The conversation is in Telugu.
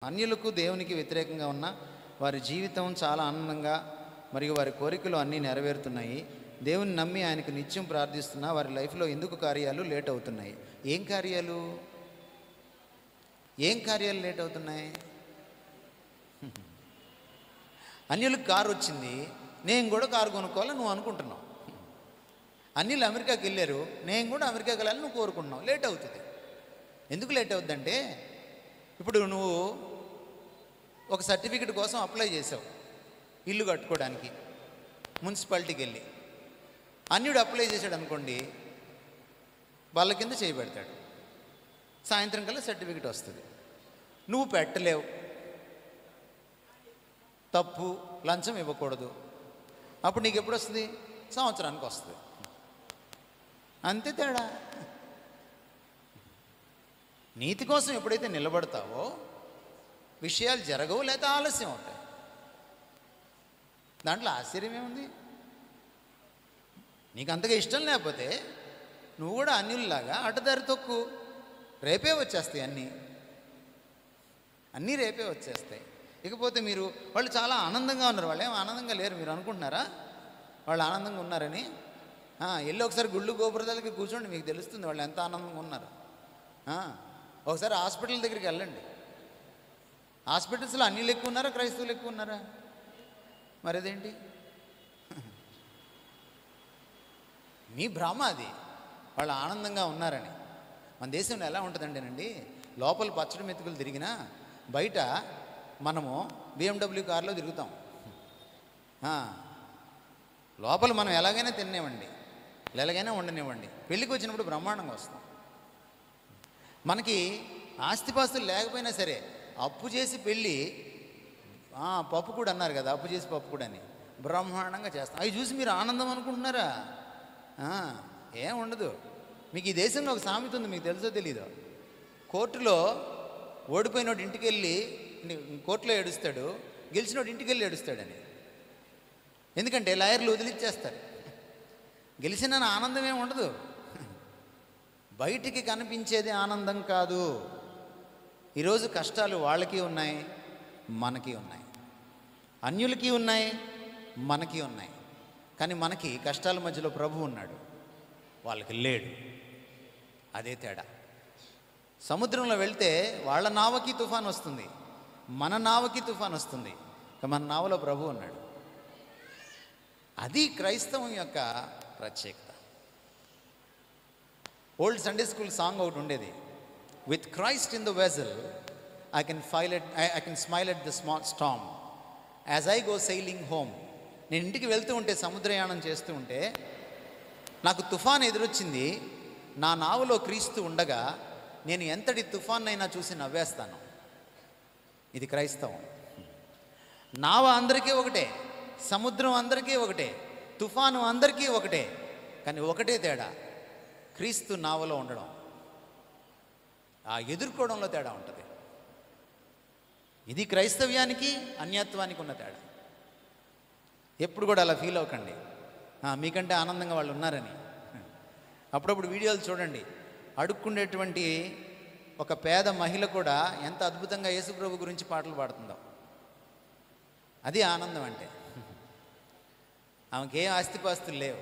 అన్యులకు దేవునికి వ్యతిరేకంగా ఉన్న వారి జీవితం చాలా ఆనందంగా మరియు వారి కోరికలు అన్నీ నెరవేరుతున్నాయి. దేవుని నమ్మి ఆయనకు నిత్యం ప్రార్థిస్తున్నా వారి లైఫ్లో ఎందుకు కార్యాలు లేట్ అవుతున్నాయి? ఏం కార్యాలు లేట్ అవుతున్నాయి? అన్యులకు కారు వచ్చింది, నేను కూడా కారు కొనుక్కోవాలని నువ్వు అనుకుంటున్నావు. అన్యులు అమెరికాకి వెళ్ళారు, నేను కూడా అమెరికాకి వెళ్ళాలని నువ్వు కోరుకుంటున్నావు. లేట్ అవుతుంది. ఎందుకు లేట్ అవుతుందంటే, ఇప్పుడు నువ్వు ఒక సర్టిఫికెట్ కోసం అప్లై చేసావు ఇల్లు కట్టుకోవడానికి మున్సిపాలిటీకి వెళ్ళి. అన్యుడు అప్లై చేశాడు అనుకోండి, వాళ్ళ కింద చేయబెడతాడు. సాయంత్రం కల్లా సర్టిఫికెట్ వస్తుంది. నువ్వు పెట్టలేవు, తప్పు, లంచం ఇవ్వకూడదు. అప్పుడు నీకు ఎప్పుడు వస్తుంది? సంవత్సరానికి వస్తుంది. అంతే తేడా. నీతి కోసం ఎప్పుడైతే నిలబడతావో విషయాలు జరగవు, లేదా ఆలస్యం అవుతాయి. దాంట్లో ఆశ్చర్యం ఏముంది? నీకు అంతగా ఇష్టం లేకపోతే నువ్వు కూడా అన్యుల్లాగా అడ్డదారి తొక్కు. రేపే వచ్చేస్తాయి అన్నీ రేపే వచ్చేస్తాయి. ఇకపోతే వాళ్ళు చాలా ఆనందంగా ఉన్నారు. వాళ్ళు ఏం ఆనందంగా లేరు. మీరు అనుకుంటున్నారా వాళ్ళు ఆనందంగా ఉన్నారని? వెళ్ళి ఒకసారి గుళ్ళు గోపురదాలకి కూర్చోండి, మీకు తెలుస్తుంది వాళ్ళు ఎంత ఆనందంగా ఉన్నారు. ఒకసారి హాస్పిటల్ దగ్గరికి వెళ్ళండి. హాస్పిటల్స్లో అన్యులు ఎక్కువ ఉన్నారా, క్రైస్తవులు ఎక్కువ ఉన్నారా? మరి అదేంటి? మీ భ్రమ అది, వాళ్ళు ఆనందంగా ఉన్నారని. మన దేశంలో ఎలా ఉంటుందంటేనండి, లోపల పచ్చడి మెతుకులు తిరిగినా బయట మనము BMW కారులో తిరుగుతాం. లోపల మనం ఎలాగైనా తినేవ్వండి, ఎలాగైనా ఉండనివ్వండి, పెళ్ళికి వచ్చినప్పుడు బ్రహ్మాండంగా వస్తాం. మనకి ఆస్తిపాస్తులు లేకపోయినా సరే అప్పు చేసి పెళ్ళి, పప్పు కూడా అన్నారు కదా, అప్పు చేసి పప్పు కూడా అని బ్రహ్మాండంగా చేస్తాం. అవి చూసి మీరు ఆనందం అనుకుంటున్నారా? ఏం ఉండదు. మీకు ఈ దేశంలో ఒక సామెత ఉంది, మీకు తెలుసో తెలీదో. కోర్టులో ఓడిపోయినోడు ఇంటికి వెళ్ళి కోర్టులో ఏడుస్తాడు, గెలిచినోడు ఇంటికి వెళ్ళి ఏడుస్తాడని. ఎందుకంటే లాయర్లు వదిలిచ్చేస్తారు. గెలిచిన ఆనందం ఏమి ఉండదు. బయటికి కనిపించేది ఆనందం కాదు. ఈరోజు కష్టాలు వాళ్ళకి ఉన్నాయి, మనకి ఉన్నాయి. అన్యులకి ఉన్నాయి, మనకి ఉన్నాయి. కానీ మనకి కష్టాల మధ్యలో ప్రభు ఉన్నాడు, వాళ్ళకి లేడు. అదే తేడా. సముద్రంలో వెళ్తే వాళ్ళ నావకి తుఫాన్ వస్తుంది, మన నావకి తుఫాన్ వస్తుంది. మన నావలో ప్రభు ఉన్నాడు. అది క్రైస్తవం యొక్క ప్రత్యేకత. ఓల్డ్ సండే స్కూల్ సాంగ్ ఒకటి ఉండేది, with Christ in the vessel I can smile at the Storm as I go sailing home. నేను ఇంటికి వెళ్తూ ఉంటే, సముద్రయానం చేస్తూ ఉంటే నాకు తుఫాన్ ఎదురొచ్చింది, నా నావలో క్రీస్తు ఉండగా నేను ఎంతటి తుఫాన్నైనా చూసి నవ్వేస్తాను. ఇది క్రైస్తవం. నావ అందరికీ ఒకటే, సముద్రం అందరికీ ఒకటే, తుఫాను అందరికీ ఒకటే. కానీ ఒకటే తేడా, క్రీస్తు నావలో ఉండడం, ఆ ఎదుర్కోవడంలో తేడా ఉంటుంది. ఇది క్రైస్తవ్యానికి అన్యత్వానికి ఉన్న తేడా. ఎప్పుడు కూడా అలా ఫీల్ అవ్వకండి మీకంటే ఆనందంగా వాళ్ళు ఉన్నారని. అప్పుడప్పుడు వీడియోలు చూడండి, అడుక్కుండేటువంటి ఒక పేద మహిళ కూడా ఎంత అద్భుతంగా యేసుప్రభు గురించి పాటలు పాడుతుందో. అది ఆనందం అంటే. ఆమెకి ఏ ఆస్తిపాస్తులు లేవు,